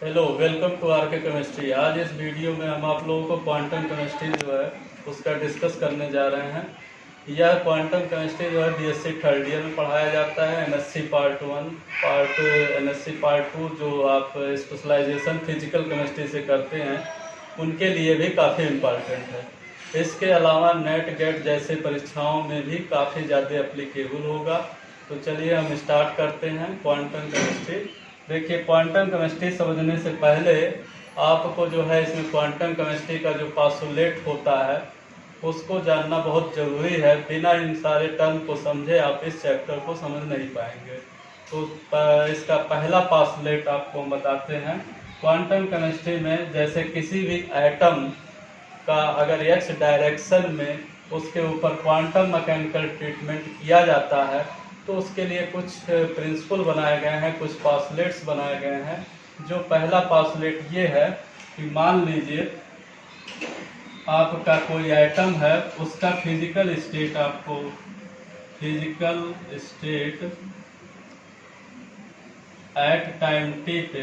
Hello, welcome to are के chemistry. आज इस वीडियो में हम आप लोगों को क्वांटम केमिस्ट्री जो है उसका डिस्कस करने जा रहे हैं। यह क्वांटम केमिस्ट्री जो है बीएससी थर्ड ईयर में पढ़ाया जाता है। एमएससी पार्ट 1 एमएससी पार्ट 2 जो आप स्पेशलाइजेशन फिजिकल केमिस्ट्री से करते हैं उनके लिए भी काफ़ी इम्पॉर्टेंट है। इसके अलावा नेट गेट जैसे परीक्षाओं में भी काफ़ी ज़्यादा एप्लीकेबल होगा। तो चलिए हम स्टार्ट करते हैं क्वांटम केमिस्ट्री। देखिए, क्वांटम केमिस्ट्री समझने से पहले आपको जो है इसमें क्वांटम केमिस्ट्री का जो पास्टुलेट होता है उसको जानना बहुत ज़रूरी है। बिना इन सारे टर्म को समझे आप इस चैप्टर को समझ नहीं पाएंगे। तो इसका पहला पास्टुलेट आपको हम बताते हैं। क्वांटम केमिस्ट्री में जैसे किसी भी एटम का अगर एक्स डायरेक्शन में उसके ऊपर क्वांटम मैकेनिकल ट्रीटमेंट किया जाता है तो उसके लिए कुछ प्रिंसिपल बनाए गए हैं, कुछ पास्टुलेट्स बनाए गए हैं। जो पहला पास्टुलेट ये है कि मान लीजिए आपका कोई एटम है, उसका फिजिकल स्टेट आपको physical state at time T पे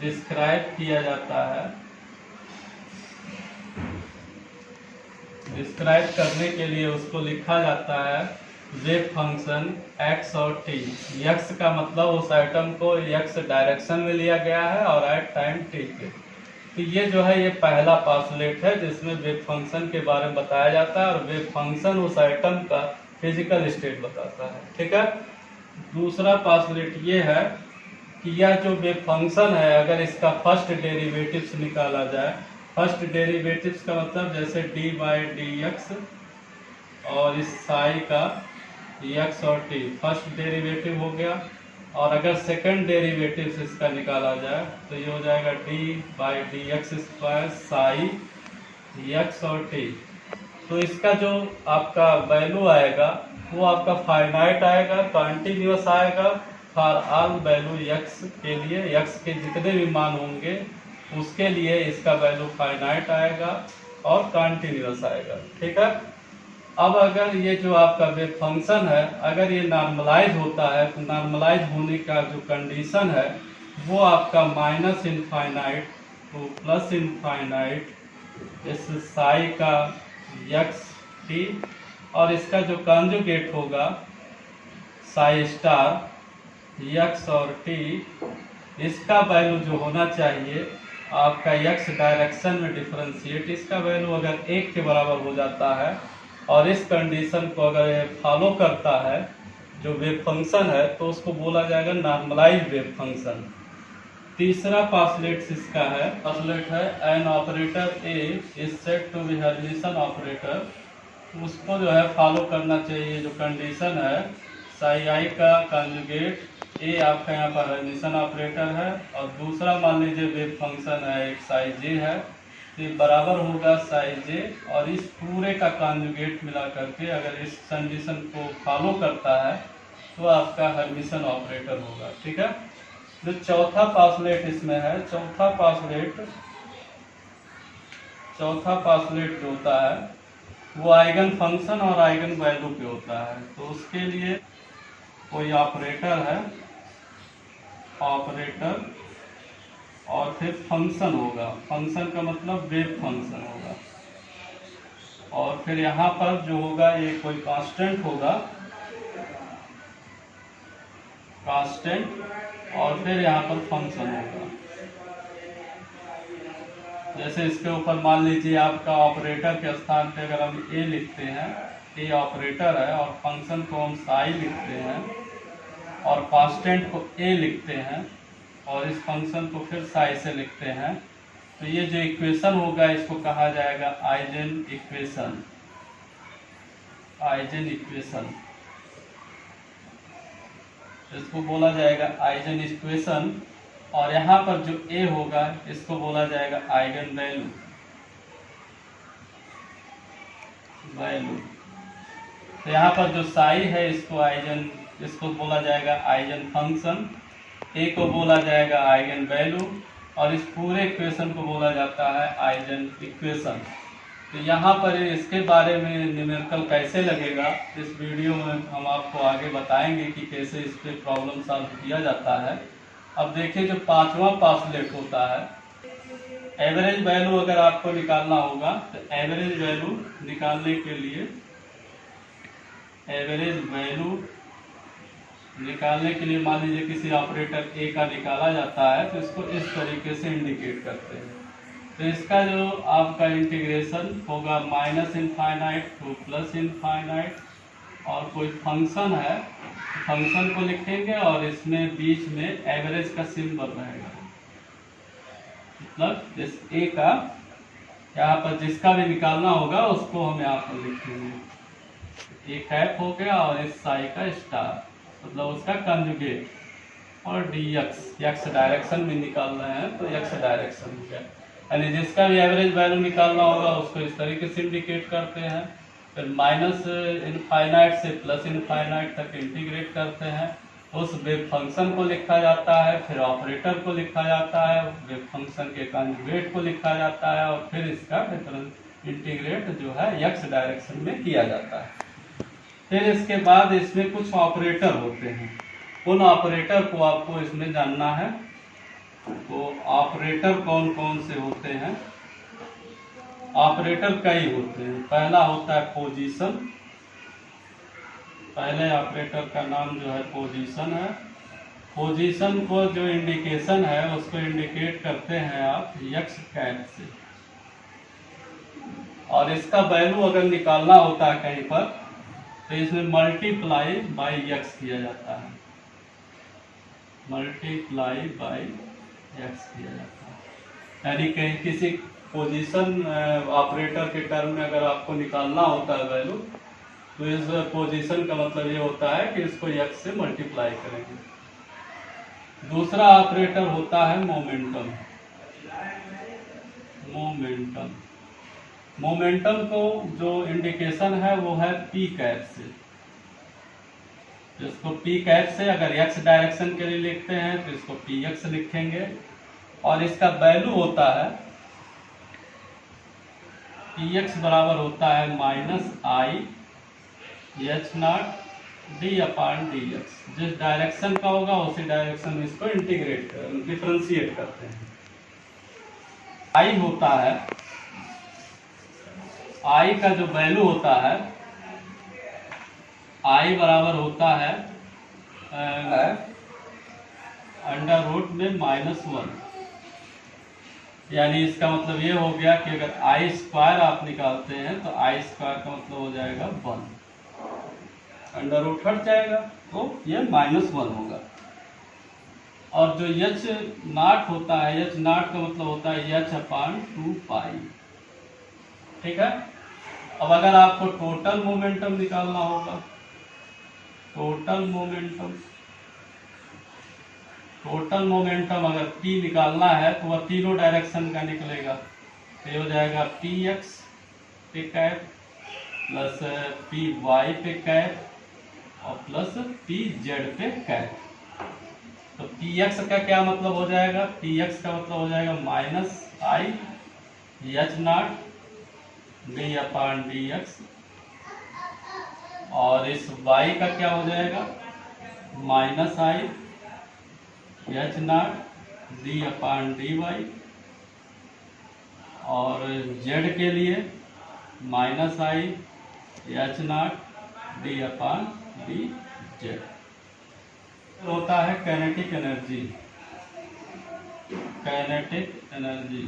डिस्क्राइब किया जाता है। डिस्क्राइब करने के लिए उसको लिखा जाता है वेव फंक्शन एक्स और टी। एक्स का मतलब उस आइटम को एक्स डायरेक्शन में लिया गया है और एट टाइम टी पे। तो ये जो है ये पहला पास्टुलेट है जिसमें वेव फंक्शन के बारे में बताया जाता है और वेव फंक्शन उस आइटम का फिजिकल स्टेट बताता है। ठीक है। दूसरा पास्टुलेट ये है कि यह जो वेव फंक्शन है अगर इसका फर्स्ट डेरिवेटिव्स निकाला जाए, फर्स्ट डेरिवेटिव्स का मतलब जैसे डी बाई डी एक्स और इस साई का एक्स और टी फर्स्ट डेरिवेटिव हो गया। और अगर सेकंड डेरिवेटिव इसका निकाला जाए तो ये हो जाएगा D by D x square Sai x और टी। तो इसका जो आपका वैल्यू आएगा वो आपका फाइनाइट आएगा, कॉन्टिन्यूअस आएगा फॉर ऑल वैल्यू एक्स के लिए। एक्स के जितने भी मान होंगे उसके लिए इसका वैल्यू फाइनाइट आएगा और कॉन्टिन्यूअस आएगा। ठीक है। अब अगर ये जो आपका वेव फंक्शन है अगर ये नॉर्मलाइज होता है तो नॉर्मलाइज होने का जो कंडीशन है वो आपका minus infinite two plus infinite इस साई का एक्स टी और इसका जो कॉन्जुगेट होगा साई स्टार एक्स और टी, इसका वैल्यू जो होना चाहिए आपका एक्स डायरेक्शन में डिफरेंशिएट, इसका वैल्यू अगर 1 के बराबर हो जाता है और इस कंडीशन को अगर ये फॉलो करता है जो वेव फंक्शन है तो उसको बोला जाएगा नॉर्मलाइज्ड वेव फंक्शन। तीसरा पास्टुलेट इसका है, पास्टुलेट है an operator A is said to be Hermitian operator. उसको जो है फॉलो करना चाहिए जो कंडीशन है साई आई का कॉन्जुगेट ए आपका यहाँ पर हर्मिशन ऑपरेटर है और दूसरा मान लीजिए वेव फंक्शन है एक साई जे है तो बराबर होगा साई जे और इस पूरे का कॉन्जुगेट मिला करके अगर इस कंडीशन को फॉलो करता है तो आपका हर्मिशन ऑपरेटर होगा। ठीक है। जो चौथा पास्टुलेट इसमें है, चौथा पास्टुलेट जो होता है वो आइगन फंक्शन और आइगन वैल्यू पे होता है। तो उसके लिए कोई ऑपरेटर है, ऑपरेटर और फिर फंक्शन होगा, फंक्शन का मतलब वेव फंक्शन होगा और फिर यहाँ पर जो होगा ये कोई कांस्टेंट होगा, कांस्टेंट और फिर यहाँ पर फंक्शन होगा। जैसे इसके ऊपर मान लीजिए आपका ऑपरेटर के स्थान पे अगर हम ए लिखते हैं, ए ऑपरेटर है और फंक्शन को हम साई लिखते हैं और कांस्टेंट को ए लिखते हैं और इस फंक्शन को फिर साई से लिखते हैं तो ये जो इक्वेशन होगा इसको कहा जाएगा आइजन इक्वेशन। आइजन इक्वेशन इसको बोला जाएगा आइजन इक्वेशन और यहाँ पर जो ए होगा इसको बोला जाएगा आइगन वैल्यू। तो यहाँ पर जो साई है इसको आइजन, इसको बोला जाएगा आइगन फंक्शन, ए को बोला जाएगा आइगन वैल्यू और इस पूरे इक्वेशन को बोला जाता है आइगन इक्वेशन। तो यहाँ पर इसके बारे में न्यूमेरिकल कैसे लगेगा इस वीडियो में हम आपको आगे बताएंगे कि कैसे इस पर प्रॉब्लम सॉल्व किया जाता है। अब देखिए जो पांचवा पासलेट होता है, एवरेज वैल्यू अगर आपको निकालना होगा तो एवरेज वैल्यू निकालने के लिए, एवरेज वैल्यू निकालने के लिए मान लीजिए किसी ऑपरेटर ए का निकाला जाता है तो इसको इस तरीके से इंडिकेट करते हैं। तो इसका जो आपका इंटीग्रेशन होगा minus infinite two plus infinite, और कोई फंक्शन है, फंक्शन को लिखेंगे और इसमें बीच में एवरेज का सिंबल रहेगा, मतलब जिस ए का यहाँ पर जिसका भी निकालना होगा उसको हम यहाँ पर लिखेंगे। ए कैप हो गया और इस साई का स्टार, मतलब उसका कंजुगेट, और डी एक्स डायरेक्शन में निकाल रहे हैं तो एक्स डायरेक्शन हो गया। यानी जिसका भी एवरेज वैल्यू निकालना होगा उसको इस तरीके से इंडिकेट करते हैं, फिर माइनस इनफाइनाइट से प्लस इनफाइनाइट तक इंटीग्रेट करते हैं, उस वेव फंक्शन को लिखा जाता है, फिर ऑपरेटर को लिखा जाता है, वेव फंक्शन के कंजुगेट को लिखा जाता है, और फिर इसका डिफरेंस इंटीग्रेट जो है एक्स डायरेक्शन में किया जाता है। फिर इसके बाद इसमें कुछ ऑपरेटर होते हैं, उन ऑपरेटर को आपको इसमें जानना है। तो ऑपरेटर कौन कौन से होते हैं? ऑपरेटर कई होते हैं। पहला होता है पोजीशन, पहले ऑपरेटर का नाम जो है पोजीशन है। पोजीशन को जो इंडिकेशन है उसको इंडिकेट करते हैं आप एक्स कैप से, और इसका वैल्यू अगर निकालना होता है कहीं पर तो इसमें मल्टीप्लाई बाई एक्स किया जाता है, मल्टीप्लाई बाई एक्स किया जाता है। यानी कहीं किसी पोजीशन ऑपरेटर के टर्म में अगर आपको निकालना होता है वैल्यू, तो इस पोजीशन का मतलब ये होता है कि इसको एक्स से मल्टीप्लाई करेंगे। दूसरा ऑपरेटर होता है मोमेंटम। मोमेंटम मोमेंटम को जो इंडिकेशन है वो है पी कैप से, जिसको पी कैप से अगर एक्स डायरेक्शन के लिए लिखते हैं तो इसको पी एक्स लिखेंगे, और इसका वैल्यू होता है पी एक्स बराबर होता है minus I H not D upon D x. जिस डायरेक्शन का होगा उसी डायरेक्शन में इसको इंटीग्रेट डिफरेंशिएट करते हैं। आई होता है, आई का जो वैल्यू होता है, आई बराबर होता है अंडर रूट में -1। यानी इसका मतलब ये हो गया कि अगर आई स्क्वायर आप निकालते हैं तो आई स्क्वायर का मतलब हो जाएगा 1, अंडर रूट हट जाएगा तो ये -1 होगा। और जो एच नॉट होता है, एच नॉट का मतलब होता है एच अपान 2 पाई। ठीक है। अब अगर आपको टोटल मोमेंटम निकालना होगा, टोटल मोमेंटम अगर P निकालना है तो वह तीनों डायरेक्शन का निकलेगा। तो ये हो जाएगा पी एक्स पे कैप प्लस पी वाई पे कैप और प्लस पी जेड पे कैप। तो पी एक्स का क्या मतलब हो जाएगा? पी एक्स का मतलब हो जाएगा minus I H not D upon D x, और इस y का क्या हो जाएगा? Minus I H not D upon D Y, और z के लिए minus I H not D upon D Z. होता है kinetic energy. Kinetic energy,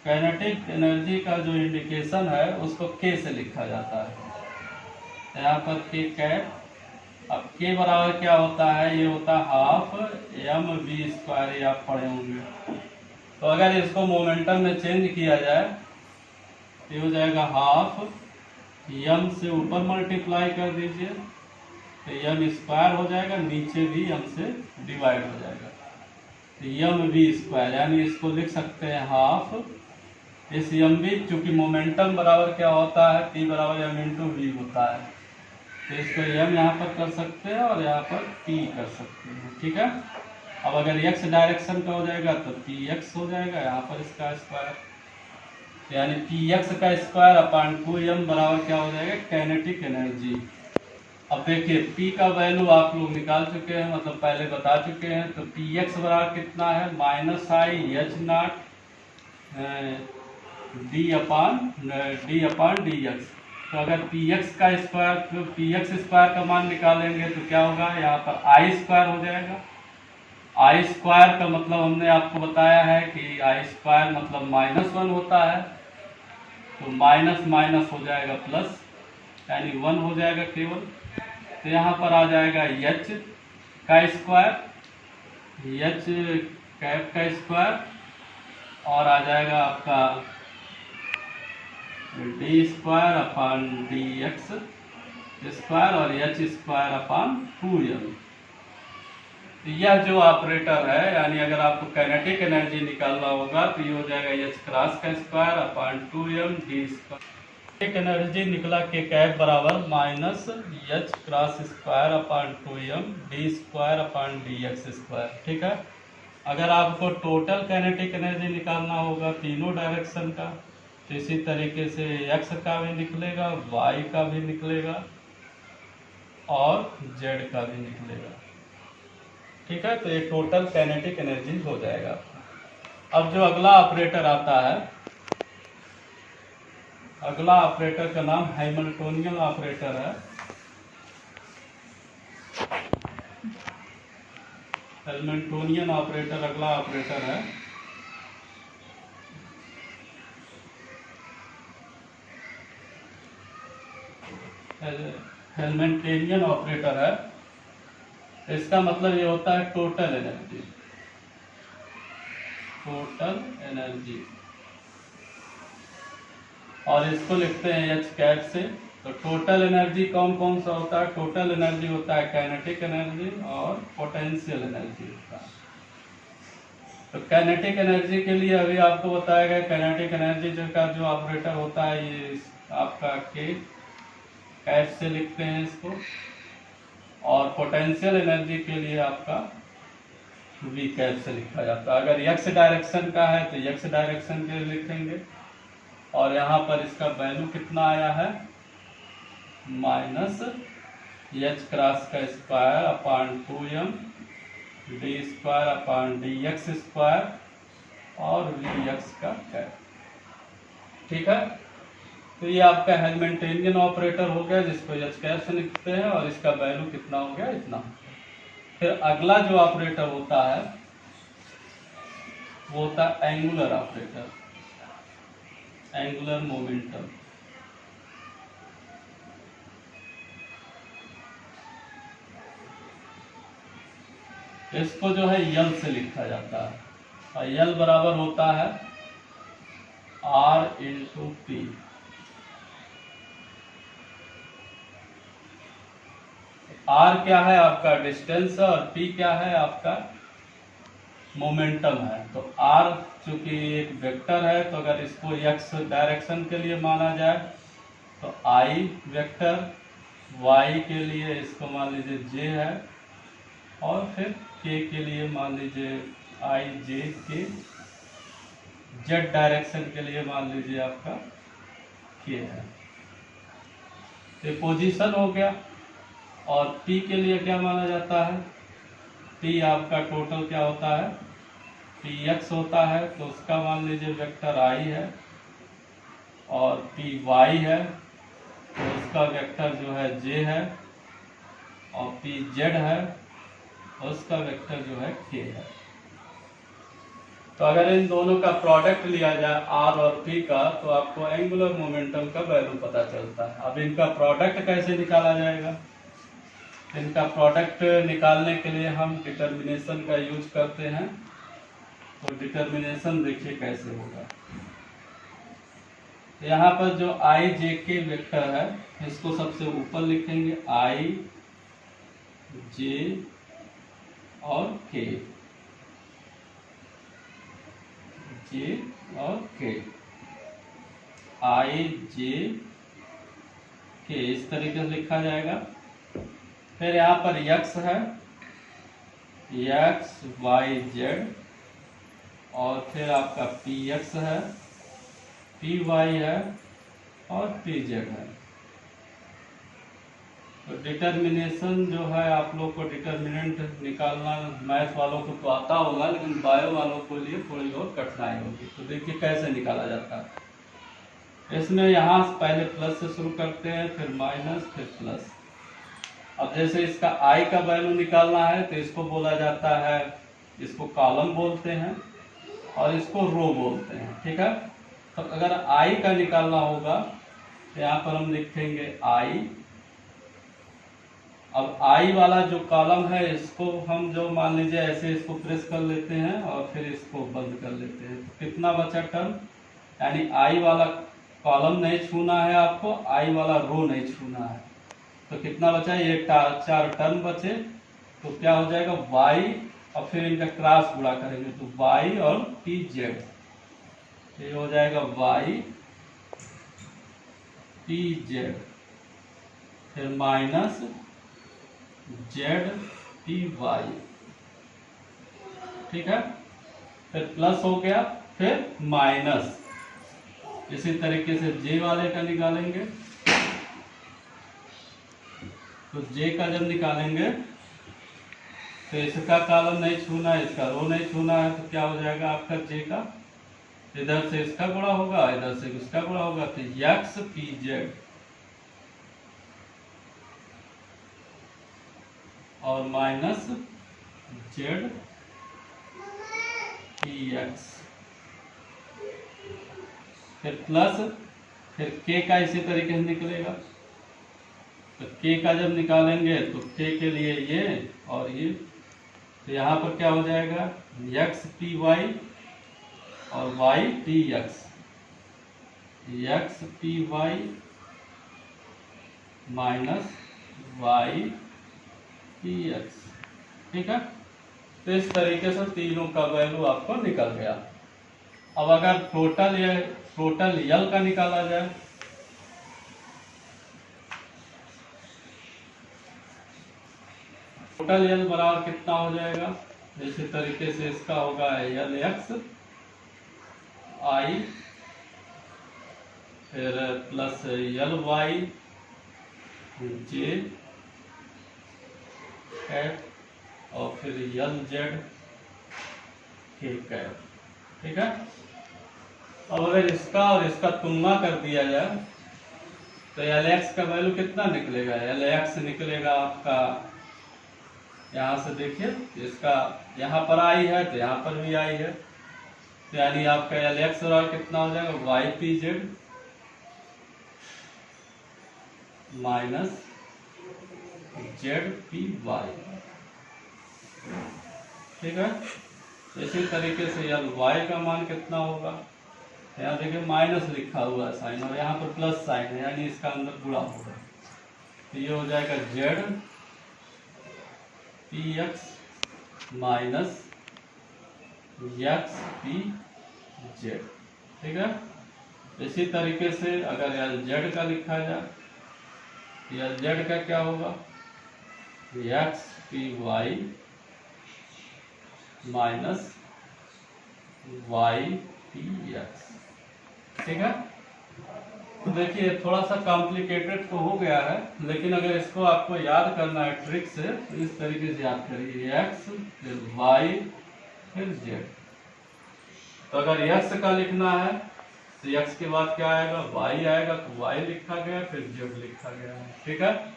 kinetic energy का जो इंडिकेशन है उसको K से लिखा जाता है। यहाँ पर K कैप, अब K बराबर क्या होता है? ये होता है हाफ एम वी स्क्वायर, ये आप पढ़े होंगे। तो अगर इसको मोमेंटम में चेंज किया जाए तो ये हो जाएगा हाफ एम से ऊपर मल्टीप्लाई कर दीजिए तो एम स्क्वायर हो जाएगा, नीचे भी एम से डिवाइड हो जाएगा तो एम वी स्क्वायर। यानी इसको लिख सकते हैं हाफ इस एम वी, चूँकि मोमेंटम बराबर क्या होता है? P बराबर एम इंटू वी होता है, तो इसको एम यहाँ पर कर सकते हैं और यहाँ पर P कर सकते हैं। ठीक है। अब अगर x डायरेक्शन का हो जाएगा तो पी एक्स हो जाएगा, यहाँ पर इसका स्क्वायर, यानी पी एक्स का स्क्वायर अपान 2m बराबर क्या हो जाएगा? Kinetic energy. अब देखिए P का वैल्यू आप लोग निकाल चुके हैं, मतलब पहले बता चुके हैं। तो Px बराबर कितना है, -i h0 d/dx। तो अगर Px का स्क्वायर, तो Px स्क्वायर का मान निकालेंगे तो क्या होगा, यहाँ पर आई स्क्वायर हो जाएगा। आई स्क्वायर का मतलब हमने आपको बताया है कि आई स्क्वायर मतलब -1 होता है, तो माइनस माइनस हो जाएगा प्लस, यानी 1 हो जाएगा केवल। तो यहाँ पर आ जाएगा एच का स्क्वायर, एच कैप का स्क्वायर, और आ जाएगा आपका D square upon D x square और एच स्क्वायर अपान 2m। यह जो ऑपरेटर है, यानी अगर आपको काइनेटिक एनर्जी निकालना होगा तो ये हो जाएगा एच क्रॉस का square upon 2m D square. एक एनर्जी निकला के कैप बराबर minus H cross square upon 2m D square upon D x square. ठीक है। अगर आपको टोटल काइनेटिक एनर्जी निकालना होगा तीनों डायरेक्शन का, तो इसी तरीके से x का भी निकलेगा, y का भी निकलेगा और z का भी निकलेगा। ठीक है। तो ये टोटल काइनेटिक एनर्जी हो जाएगा। अब जो अगला ऑपरेटर आता है, अगला ऑपरेटर का नाम हैमिल्टोनियन ऑपरेटर है। हैमिल्टोनियन ऑपरेटर अगला ऑपरेटर है। हैमिल्टोनियन ऑपरेटर है, इसका मतलब ये होता है टोटल एनर्जी, टोटल एनर्जी, और इसको लिखते हैं एच कैप से। तो टोटल एनर्जी कौन कौन सा होता है, टोटल एनर्जी होता है काइनेटिक एनर्जी और पोटेंशियल एनर्जी होता है। तो काइनेटिक एनर्जी के लिए अभी आपको बताया गया, काइनेटिक एनर्जी का जो ऑपरेटर होता है ये आपका के कैप से लिखते हैं इसको, और पोटेंशियल एनर्जी के लिए आपका वी कैप से लिखा जाता है। अगर एक्स डायरेक्शन का है तो एक्स डायरेक्शन के लिए लिखेंगे, और यहाँ पर इसका वैल्यू कितना आया है, माइनस एच क्रॉस का square upon 2m D square upon D x square और वी एक्स का कैप। ठीक है। तो ये आपका हैमिल्टोनियन ऑपरेटर हो गया, जिसको एच कैप से लिखते हैं, और इसका वैल्यू कितना हो गया, इतना। फिर अगला जो ऑपरेटर होता है वो होता है एंगुलर ऑपरेटर, एंगुलर मोमेंटम। इसको जो है यल से लिखा जाता है, और यल बराबर होता है R इंटू पी। R क्या है आपका डिस्टेंस है, और P क्या है आपका मोमेंटम है। तो R चूंकि एक वेक्टर है, तो अगर इसको x डायरेक्शन के लिए माना जाए तो I वेक्टर, y के लिए इसको मान लीजिए j है, और फिर k के लिए मान लीजिए I j k, z direction के लिए मान लीजिए आपका k है। ये पोजीशन हो गया। और p के लिए क्या माना जाता है, p आपका टोटल क्या होता है, px होता है, तो उसका मान लीजिए वेक्टर I है, और py है तो उसका वेक्टर जो है j है, और pz है और उसका वेक्टर जो है k है। तो अगर इन दोनों का प्रोडक्ट लिया जाए r और p का, तो आपको एंगुलर मोमेंटम का वैल्यू पता चलता है। अब इनका प्रोडक्ट कैसे निकाला जाएगा, इनका प्रोडक्ट निकालने के लिए हम डिटर्मिनेशन का यूज करते हैं। तो डिटर्मिनेशन देखिए कैसे होगा। यहाँ पर जो आई जे के वेक्टर है, इसको सबसे ऊपर लिखेंगे आई जे और के, जे और के, आई जे के, इस तरीके से लिखा जाएगा। फिर यहाँ पर x है, x y z, और फिर आपका px है, py है और pz है। तो डिटर्मिनेशन जो है आप लोग को डिटर्मिनेंट निकालना मैथ वालों को तो आता होगा, लेकिन बायो वालों को लिए थोड़ी और कठिनाई होगी। तो देखिए कैसे निकाला जाता है। इसमें यहाँ पहले प्लस से शुरू करते हैं, फिर माइनस, फिर प्लस। अब जैसे इसका आई का वैल्यू निकालना है तो इसको बोला जाता है, इसको कॉलम बोलते हैं और इसको रो बोलते हैं, ठीक है। तो अगर आई का निकालना होगा तो यहाँ पर हम लिखेंगे आई। अब आई वाला जो कॉलम है इसको हम जो मान लीजिए ऐसे इसको प्रेस कर लेते हैं और फिर इसको बंद कर लेते हैं। तो कितना बचा टर्म, यानी आई वाला कॉलम नहीं छूना है आपको, आई वाला रो नहीं छूना है। तो कितना बचा, ये 4 टर्म बचे। तो क्या हो जाएगा वाई और फिर इनका क्रॉस गुणा करेंगे तो वाई और टी जेड, ये हो जाएगा वाई टी जेड, फिर माइनस जेड टी वाई, ठीक है। फिर प्लस हो गया, फिर माइनस। इसी तरीके से जे वाले का निकालेंगे। तो जे का जब निकालेंगे तो इसका कॉलम नहीं छूना है, इसका रो नहीं छूना है। तो क्या हो जाएगा आपका जे का, इधर से इसका गुणा होगा, इधर से इसका गुणा होगा। तो एक्स पी जेड और माइनस जेड पी एक्स, फिर प्लस, फिर के का इसी तरीके से निकलेगा। तो के का जब निकालेंगे तो के के लिए ये और ये, तो यहाँ पर क्या हो जाएगा एक्स पी वाई और Y T X, X P Y minus Y T X, ठीक है। तो इस तरीके से तीनों का वैल्यू आपको निकल गया। अब अगर टोटल यल का निकाला जाए, टोटल यल बराबर कितना हो जाएगा, इसी तरीके से इसका होगा यल एक्स आई, फिर प्लस यल वाई जे कैट और फिर यल जेड के कैट, ठीक है। अब अगर इसका और इसका तुलना कर दिया जाए तो यल एक्स का वैल्यू कितना निकलेगा, यल एक्स निकलेगा आपका, यहाँ से देखिए इसका यहाँ पर आई है तो यहाँ पर भी आई है, तो यानी आपका यल एक्स बराबर कितना हो जाएगा Y P Z minus Z P Y, ठीक है। इसी तरीके से यल वाई का मान कितना होगा, यहाँ देखिए माइनस लिखा हुआ है साइन और यहाँ पर प्लस साइन है, यानी इसका अंदर गुणा होगा। तो ये हो जाएगा Z P x minus x P Z, ठीक है। इसी तरीके से अगर यल जेड का लिखा जाए, यल जेड का क्या होगा X P Y minus Y P X, ठीक है। तो देखिए थोड़ा सा कॉम्प्लिकेटेड तो हो गया है, लेकिन अगर इसको आपको याद करना है ट्रिक से तो इस तरीके से याद करिए, एक्स फिर वाई फिर जेड। तो अगर एक्स का लिखना है तो एक्स के बाद क्या आएगा वाई आएगा, तो वाई लिखा गया, फिर जेड लिखा गया है, ठीक है।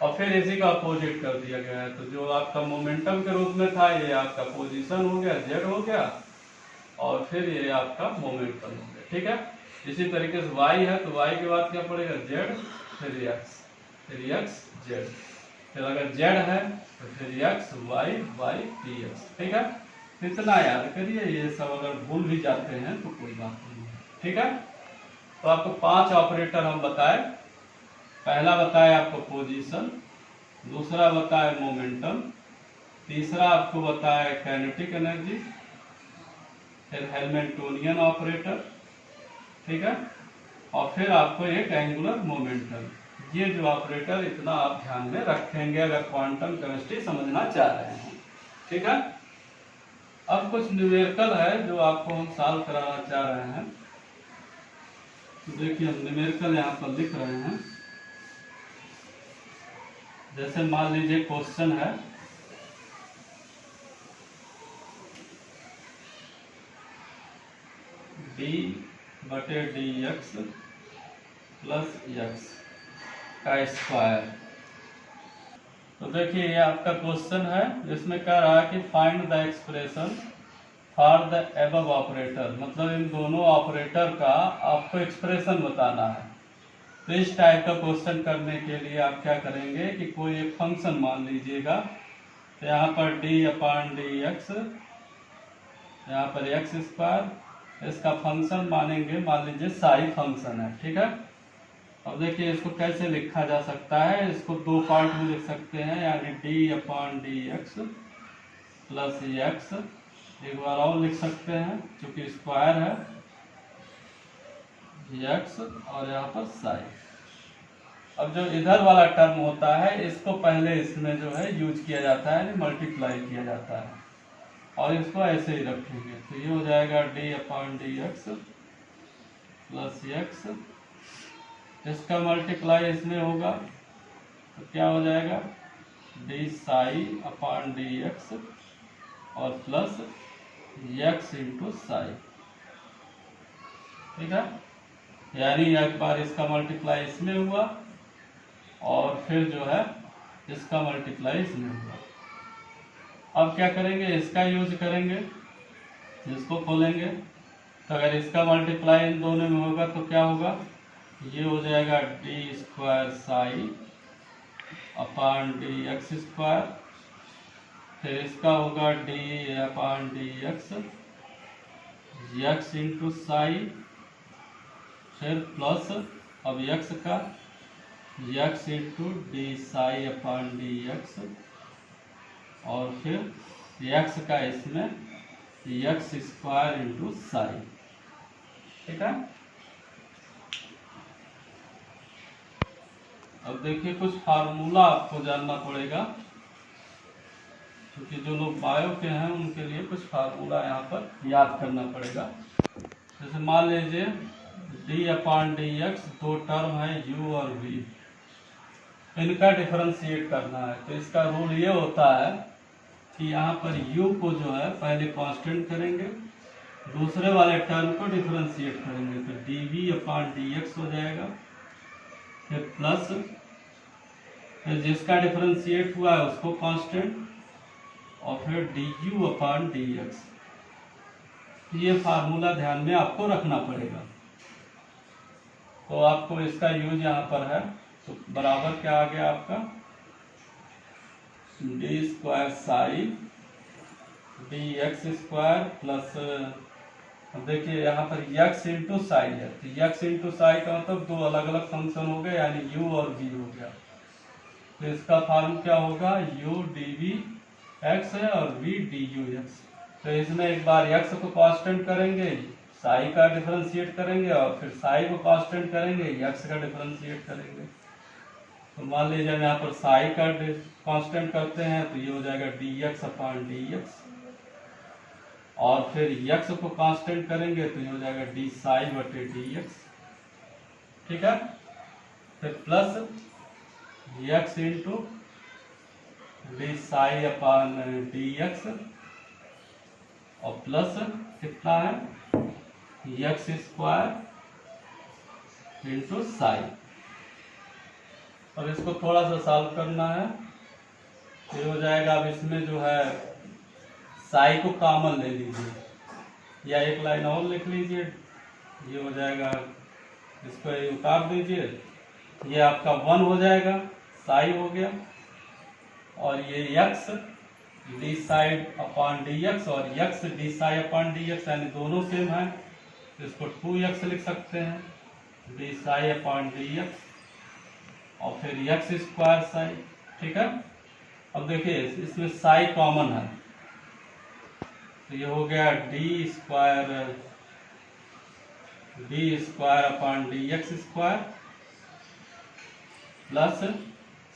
और फिर इसी का अपोजिट कर दिया गया है। तो जो आपका मोमेंटम के रूप में था ये आपका पोजीशन हो गया, जेड हो गया, और फिर ये आपका मोमेंटम हो गया, ठीक है। इसी तरीके से y है तो y के बाद क्या पड़ेगा z, फिर x, फिर x z, फिर अगर z है तो फिर x y y t x, ठीक है। इतना याद करिए, ये सब अगर भूल भी जाते हैं तो कोई बात नहीं है, ठीक है। तो आपको 5 ऑपरेटर हम बताए। पहला बताया आपको पोजीशन, दूसरा बताया मोमेंटम, तीसरा आपको बताया काइनेटिक एनर्जी, फिर हैमिल्टोनियन ऑपरेटर, ठीक है, और फिर आपको एक एंगुलर मोमेंटम। ये जो ऑपरेटर इतना आप ध्यान में रखेंगे अगर क्वांटम केमिस्ट्री समझना चाह रहे हैं, ठीक है। अब कुछ न्यूमेरिकल है जो आपको हम सॉल्व कराना चाह रहे हैं। तो देखिए हम न्यूमेरिकल यहाँ पर लिख रहे हैं। जैसे मान लीजिए क्वेश्चन है d/dx प्लस x का स्क्वायर। तो देखिए ये आपका क्वेश्चन है, जिसमें कह रहा है कि find the expression for the above operator, मतलब इन दोनों ऑपरेटर का आपको एक्सप्रेशन बताना है। तो इस टाइप का क्वेश्चन करने के लिए आप क्या करेंगे कि कोई एक फंक्शन मान लीजिएगा। तो यहाँ पर d/dx, यहाँ पर एक्स स्क्वायर, इसका फंक्शन मानेंगे, मान लीजिए साई फंक्शन है, ठीक है। अब देखिए इसको कैसे लिखा जा सकता है, इसको दो पार्ट में लिख सकते हैं, यानी d/dx प्लस एक्स, एक बार और लिख सकते हैं क्योंकि स्क्वायर है, एक्स और यहाँ पर साई। अब जो इधर वाला टर्म होता है इसको पहले इसमें जो है यूज किया जाता है, यानी मल्टीप्लाई किया जाता है, और इसको ऐसे ही रखेंगे। तो ये हो जाएगा d/dx प्लस एक्स, इसका मल्टीप्लाई इसमें होगा तो क्या हो जाएगा d/dx और प्लस x इंटू साई, ठीक है। यानी एक बार इसका मल्टीप्लाई इसमें हुआ और फिर जो है इसका मल्टीप्लाई इसमें हुआ। अब क्या करेंगे, इसका यूज करेंगे, इसको खोलेंगे, तो अगर इसका मल्टीप्लाई इन दोनों में होगा तो क्या होगा, ये हो जाएगा d² psi upon dx square, फिर इसका होगा d/dx x इंटू साई, फिर प्लस अब x का x into D psi upon dx, और फिर x का इसमें x स्क्वायर इंटू साई, ठीक है। अब देखिए कुछ फार्मूला आपको जानना पड़ेगा, क्योंकि जो लोग बायो के हैं उनके लिए कुछ फार्मूला यहाँ पर याद करना पड़ेगा। जैसे मान लीजिए d/dx दो टर्म है u और v, इनका डिफरेंशिएट करना है। तो इसका रूल ये होता है कि यहाँ पर u को जो है पहले कांस्टेंट करेंगे, दूसरे वाले टर्म को डिफरेंशिएट करेंगे, तो dv/dx हो जाएगा, फिर प्लस फिर जिसका डिफरेंशिएट हुआ है उसको कांस्टेंट, और फिर du/dx। ये फार्मूला ध्यान में आपको रखना पड़ेगा। तो आपको इसका यूज यहाँ पर है, तो बराबर क्या आ गया आपका d² Sai dx square plus, देखिए यहाँ पर x इंटू साई है, तो x इंटू साई का मतलब दो अलग अलग फंक्शन हो गए, यानी u और v हो गया। तो इसका फॉर्म क्या होगा, u dv x है और v du x। तो इसमें एक बार x को कांस्टेंट करेंगे, साई का डिफरेंशिएट करेंगे, और फिर साई को कांस्टेंट करेंगे, x का डिफरेंशिएट करेंगे। तो मान लीजिए हम यहाँ पर साई का कांस्टेंट करते हैं, तो ये हो जाएगा dx/dx, और फिर x को कांस्टेंट करेंगे तो ये हो जाएगा d/dx, ठीक है। फिर प्लस x इंटू d/dx और प्लस कितना है x स्क्वायर इंटू साई। और इसको थोड़ा सा सॉल्व करना है, तो हो जाएगा, अब इसमें जो है साई को कॉमन ले लीजिए, या एक लाइन और लिख लीजिए, ये हो जाएगा, इसको ये उतार दीजिए, ये आपका 1 हो जाएगा, साई हो गया, और ये x d/dx और x d/dx, यानी दोनों सेम है, तो इसको 2x लिख सकते हैं d/dx, और फिर x स्क्वायर साई, ठीक है। अब देखिए इसमें साई कॉमन है, तो ये हो गया d/dx स्क्वायर प्लस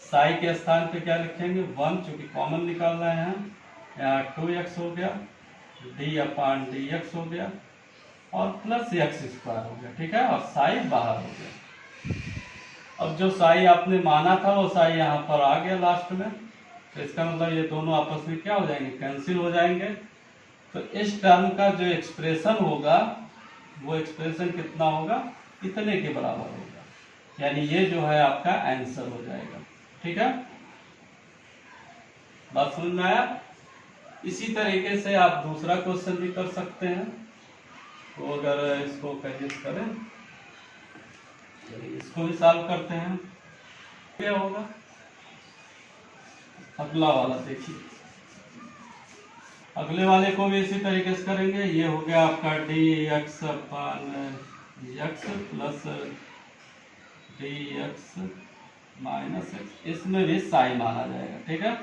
साई के स्थान पे क्या लिखेंगे 1, चूंकि कॉमन निकालना है यहाँ 2x हो गया, d/dx हो गया, और प्लस x स्क्वायर हो गया, ठीक है, और साई बाहर हो गया। अब जो साई आपने माना था वो साई यहाँ पर आ गया लास्ट में, तो इसका मतलब ये दोनों आपस में क्या हो जाएंगे, कैंसिल हो जाएंगे। तो इस टर्म का जो एक्सप्रेशन होगा वो एक्सप्रेशन कितना होगा, इतने के बराबर होगा, यानी ये जो है आपका आंसर हो जाएगा। ठीक है, बात समझ में आया। इसी तरीके से आप दूसरा क्वेश्चन भी कर सकते हैं। तो अगर इसको कैसे करें, चलिए इसको भी सॉल्व करते हैं। क्या होगा अगला वाला, देखिए अगले वाले को भी इसी तरीके से करेंगे। ये हो गया आपका d x upon x plus d x minus x, इसमें भी साई माना जाएगा। ठीक है,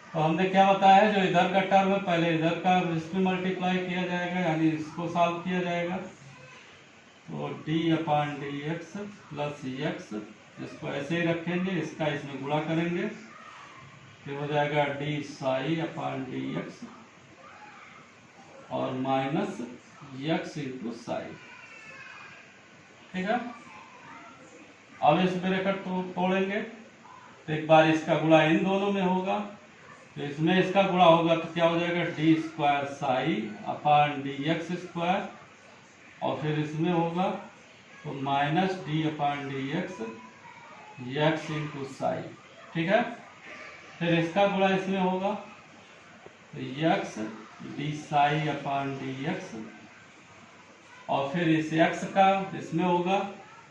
तो हमने क्या बताया है, जो इधर का टर्म है पहले इधर का इसमें मल्टीप्लाई किया जाएगा, यानी इसको सॉल्व किया जाएगा। तो D upon D x plus x, इसको ऐसे ही रखेंगे, इसका इसमें गुणा करेंगे, फिर हो जाएगा D psi upon D x और माइनस एक्स इंटू साई। ठीक है, अब इस ब्रैकेट को तोड़ेंगे, तो एक बार इसका गुणा इन दोनों में होगा, तो इसमें इसका गुणा होगा तो क्या हो जाएगा, d square psi upon D x square, और फिर इसमें होगा तो minus d upon D x x into psi. ठीक है, फिर इसका गुणा इसमें होगा तो x d psi upon D x, और फिर इस एक्स का इसमें होगा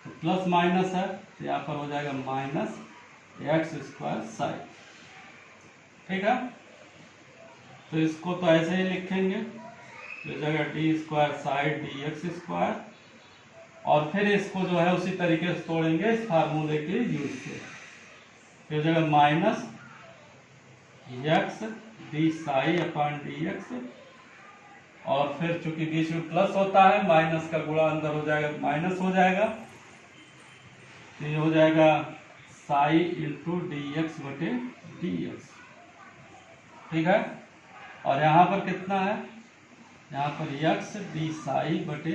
तो प्लस माइनस है तो यहाँ पर हो जाएगा माइनस एक्स स्क्वायर साई। ठीक है, तो इसको तो ऐसे ही लिखेंगे, तो जगह D square Sai D x square, और फिर इसको जो है उसी तरीके से तोड़ेंगे इस फार्मूले के यूज से, फिर जगह minus x d psi upon D x, और फिर चूंकि बीच में प्लस होता है माइनस का गुणा अंदर हो जाएगा, माइनस हो जाएगा, तो ये हो जाएगा साई इंटू डी एक्स बटे डी एक्स। ठीक है, और यहाँ पर कितना है, यहाँ पर एक्स डी साई बटे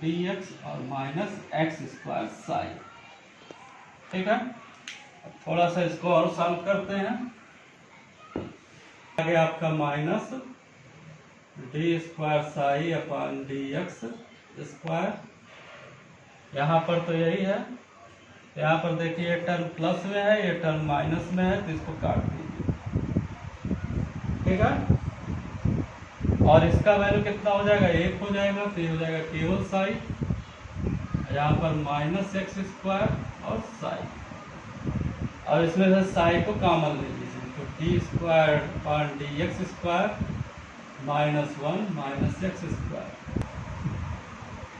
डी एक्स और माइनस एक्स स्क्वायर साई। ठीक है, अब थोड़ा सा इसको और सॉल्व करते हैं। आगे आपका minus D square psi upon D x square, यहाँ पर तो यही है, यहाँ पर देखिए ये टर्म प्लस में है, ये टर्म माइनस में है, तो इसको काट दीजिए। ठीक है, और इसका वैल्यू कितना हो जाएगा, एक हो जाएगा, तो ये हो जाएगा केवल साई, यहाँ पर माइनस एक्स स्क्वायर और साई, और इसमें से साई को कॉमन ले लीजिए, तो D square upon D x square minus one minus x square.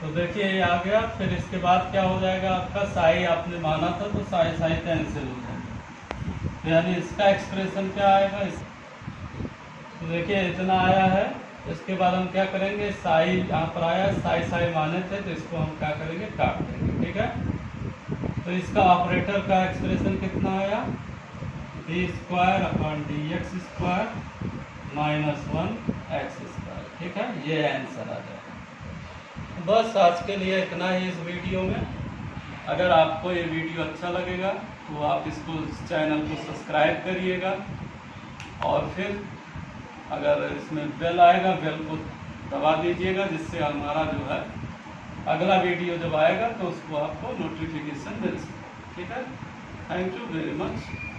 तो देखिए ये आ गया, फिर इसके बाद क्या हो जाएगा आपका, साई आपने माना था तो साई साई कैंसिल हो जाएगा, तो यानी इसका एक्सप्रेशन क्या आएगा, तो देखिए इतना आया है। इसके बाद हम क्या करेंगे, साई यहाँ पर आया, साई साई माने थे तो इसको हम क्या करेंगे, काट देंगे। ठीक है, तो इसका ऑपरेटर का एक्सप्रेशन कितना आया, D square upon D x square minus one x square. ठीक है, ये आंसर आ जाएगा। बस आज के लिए इतना ही इस वीडियो में। अगर आपको ये वीडियो अच्छा लगेगा तो आप इसको चैनल को सब्सक्राइब करिएगा, और फिर अगर इसमें बेल आएगा बेल को दबा दीजिएगा, जिससे हमारा जो है अगला वीडियो जब आएगा तो उसको आपको नोटिफिकेशन मिल सके। ठीक है, थैंक यू वेरी मच।